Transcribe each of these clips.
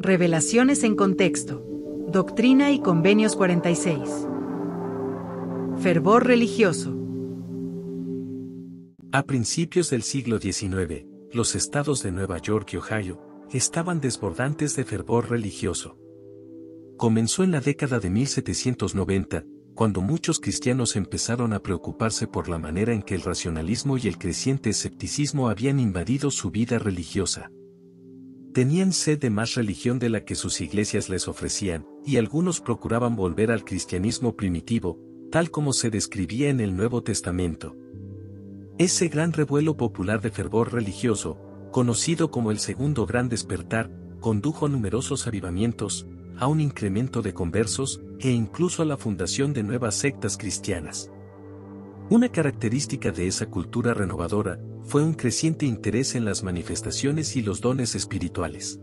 Revelaciones en contexto. Doctrina y Convenios 46. Fervor religioso. A principios del siglo XIX, los estados de Nueva York y Ohio estaban desbordantes de fervor religioso. Comenzó en la década de 1790, cuando muchos cristianos empezaron a preocuparse por la manera en que el racionalismo y el creciente escepticismo habían invadido su vida religiosa. Tenían sed de más religión de la que sus iglesias les ofrecían, y algunos procuraban volver al cristianismo primitivo, tal como se describía en el Nuevo Testamento. Ese gran revuelo popular de fervor religioso, conocido como el Segundo Gran Despertar, condujo a numerosos avivamientos, a un incremento de conversos, e incluso a la fundación de nuevas sectas cristianas. Una característica de esa cultura renovadora fue un creciente interés en las manifestaciones y los dones espirituales.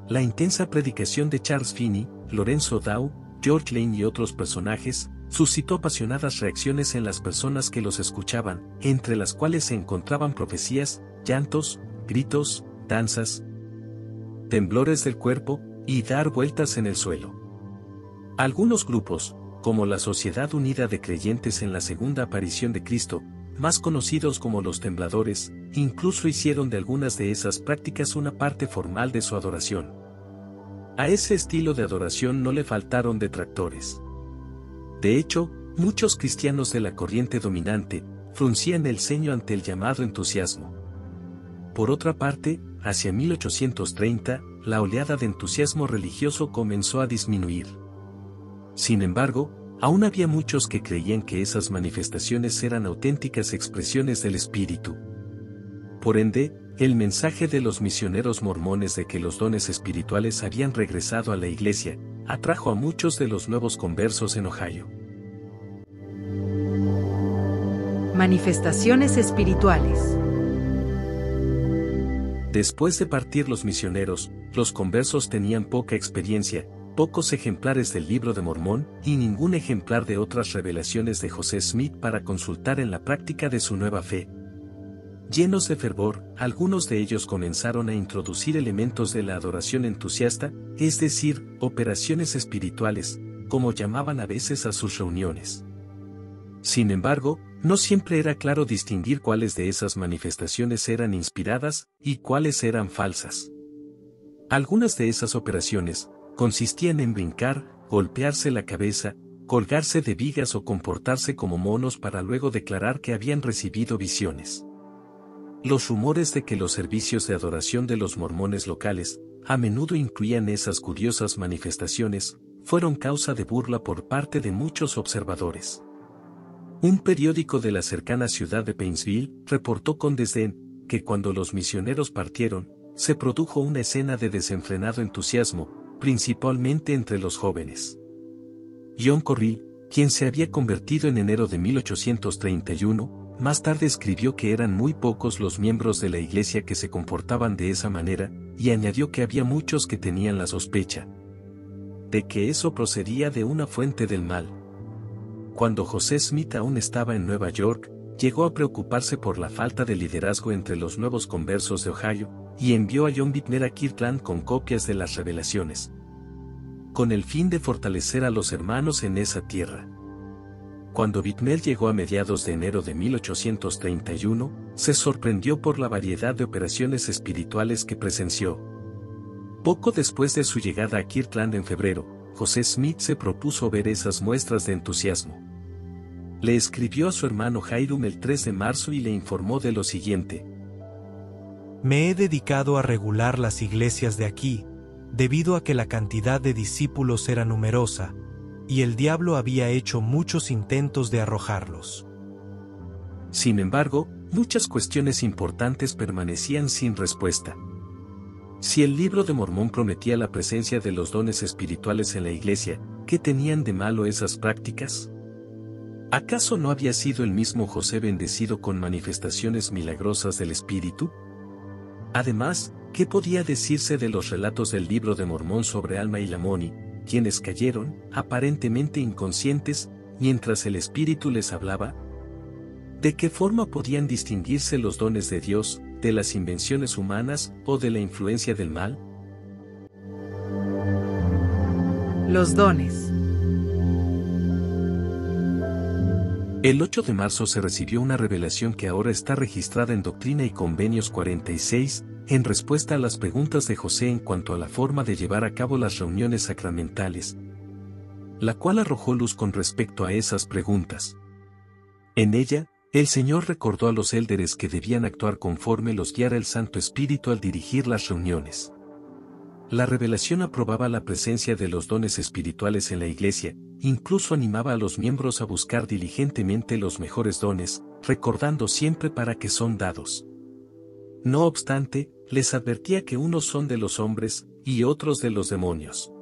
La intensa predicación de Charles Finney, Lorenzo Dow, George Lane y otros personajes, suscitó apasionadas reacciones en las personas que los escuchaban, entre las cuales se encontraban profecías, llantos, gritos, danzas, temblores del cuerpo, y dar vueltas en el suelo. Algunos grupos, como la Sociedad Unida de Creyentes en la Segunda Aparición de Cristo, más conocidos como los Tembladores, incluso hicieron de algunas de esas prácticas una parte formal de su adoración. A ese estilo de adoración no le faltaron detractores. De hecho, muchos cristianos de la corriente dominante fruncían el ceño ante el llamado entusiasmo. Por otra parte, hacia 1830, la oleada de entusiasmo religioso comenzó a disminuir. Sin embargo, aún había muchos que creían que esas manifestaciones eran auténticas expresiones del Espíritu. Por ende, el mensaje de los misioneros mormones de que los dones espirituales habían regresado a la iglesia, atrajo a muchos de los nuevos conversos en Ohio. Manifestaciones espirituales. Después de partir los misioneros, los conversos tenían poca experiencia, pocos ejemplares del Libro de Mormón y ningún ejemplar de otras revelaciones de José Smith para consultar en la práctica de su nueva fe. Llenos de fervor, algunos de ellos comenzaron a introducir elementos de la adoración entusiasta, es decir, operaciones espirituales, como llamaban a veces a sus reuniones. Sin embargo, no siempre era claro distinguir cuáles de esas manifestaciones eran inspiradas y cuáles eran falsas. Algunas de esas operaciones consistían en brincar, golpearse la cabeza, colgarse de vigas o comportarse como monos para luego declarar que habían recibido visiones. Los rumores de que los servicios de adoración de los mormones locales a menudo incluían esas curiosas manifestaciones, fueron causa de burla por parte de muchos observadores. Un periódico de la cercana ciudad de Painesville reportó con desdén que cuando los misioneros partieron, se produjo una escena de desenfrenado entusiasmo, principalmente entre los jóvenes. John Corrill, quien se había convertido en enero de 1831, más tarde escribió que eran muy pocos los miembros de la iglesia que se comportaban de esa manera, y añadió que había muchos que tenían la sospecha de que eso procedía de una fuente del mal. Cuando José Smith aún estaba en Nueva York, llegó a preocuparse por la falta de liderazgo entre los nuevos conversos de Ohio, y envió a John Whitmer a Kirtland con copias de las revelaciones, con el fin de fortalecer a los hermanos en esa tierra. Cuando Whitmer llegó a mediados de enero de 1831, se sorprendió por la variedad de operaciones espirituales que presenció. Poco después de su llegada a Kirtland en febrero, José Smith se propuso ver esas muestras de entusiasmo. Le escribió a su hermano Hiram el 3 de marzo y le informó de lo siguiente: Me he dedicado a regular las iglesias de aquí, debido a que la cantidad de discípulos era numerosa, y el diablo había hecho muchos intentos de arrojarlos. Sin embargo, muchas cuestiones importantes permanecían sin respuesta. Si el Libro de Mormón prometía la presencia de los dones espirituales en la iglesia, ¿qué tenían de malo esas prácticas? ¿Acaso no había sido el mismo José bendecido con manifestaciones milagrosas del Espíritu? Además, ¿qué podía decirse de los relatos del Libro de Mormón sobre Alma y Lamoni, quienes cayeron, aparentemente inconscientes, mientras el Espíritu les hablaba? ¿De qué forma podían distinguirse los dones de Dios, de las invenciones humanas o de la influencia del mal? Los dones. El 8 de marzo se recibió una revelación que ahora está registrada en Doctrina y Convenios 46, en respuesta a las preguntas de José en cuanto a la forma de llevar a cabo las reuniones sacramentales, la cual arrojó luz con respecto a esas preguntas. En ella, el Señor recordó a los élderes que debían actuar conforme los guiara el Santo Espíritu al dirigir las reuniones. La revelación aprobaba la presencia de los dones espirituales en la Iglesia, incluso animaba a los miembros a buscar diligentemente los mejores dones, recordando siempre para qué son dados. No obstante, les advertía que unos son de los hombres, y otros de los demonios.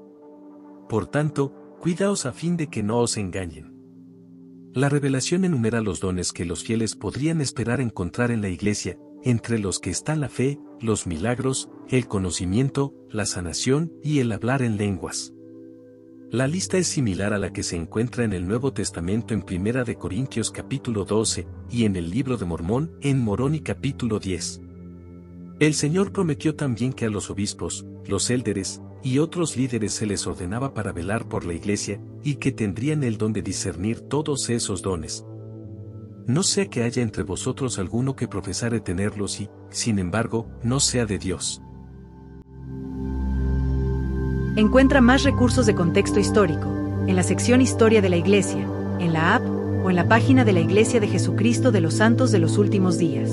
Por tanto, cuidaos a fin de que no os engañen. La revelación enumera los dones que los fieles podrían esperar encontrar en la Iglesia, entre los que están la fe, los milagros, el conocimiento, la sanación y el hablar en lenguas. La lista es similar a la que se encuentra en el Nuevo Testamento en 1 de Corintios capítulo 12 y en el Libro de Mormón en Moroni capítulo 10. El Señor prometió también que a los obispos, los élderes y otros líderes se les ordenaba para velar por la Iglesia y que tendrían el don de discernir todos esos dones. No sea que haya entre vosotros alguno que profesare tenerlos y, sin embargo, no sea de Dios. Encuentra más recursos de contexto histórico en la sección Historia de la Iglesia, en la app o en la página de la Iglesia de Jesucristo de los Santos de los Últimos Días.